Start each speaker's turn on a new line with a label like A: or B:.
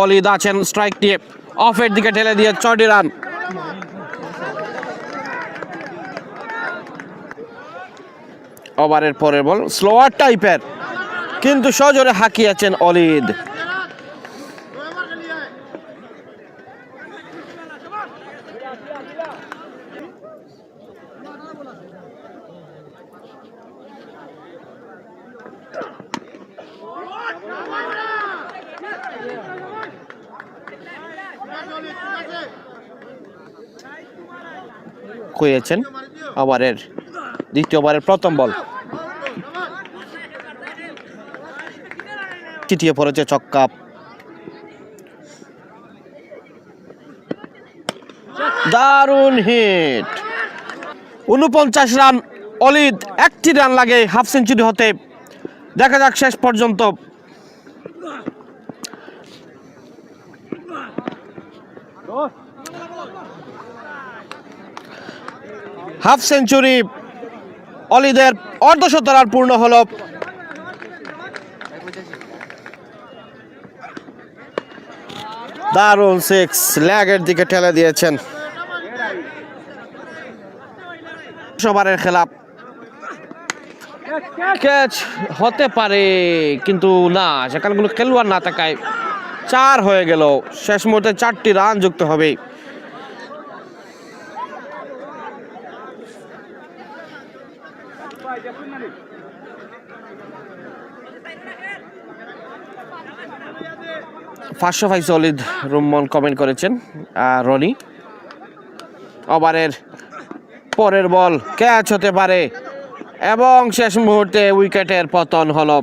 A: অলিদ আছেন স্ট্রাইক দিয়ে অফের দিকে ঠেলে দিয়ে 6টি রান। ওভারের পরের বল স্লোয়ার টাইপের, কিন্তু সজোরে হাঁকিয়েছেন অলিদ। হয়েছেন ওভারের দ্বিতীয় ওভারের প্রথম বল, চিটিয়ে পড়েছে ছক্কা। দারুণ হিট, 49 রান। অলিদ 1টি রান লাগে হাফ সেঞ্চুরি হতে। দেখা যাক শেষ পর্যন্ত। হাফ সেঞ্চুরি অলিদের, অর্ধশত রান পূর্ণ হলো। দারুণ 6 লেগের দিকে ঠেলে দিয়েছেন। ওভারের খেলা, ক্যাচ হতে পারে কিন্তু না, সেখানে কোনো খেলোয়াড় না থাকায় 4 হয়ে গেল। শেষ মুহূর্তে 4টি রান যুক্ত হবে। ফার্স্ট অফ অলিদ রুম্মন কমেন্ট করেছেন রনি। ওভারের পরের বল ক্যাচ হতে পারে এবং শেষ মুহূর্তে উইকেটের পতন হলো।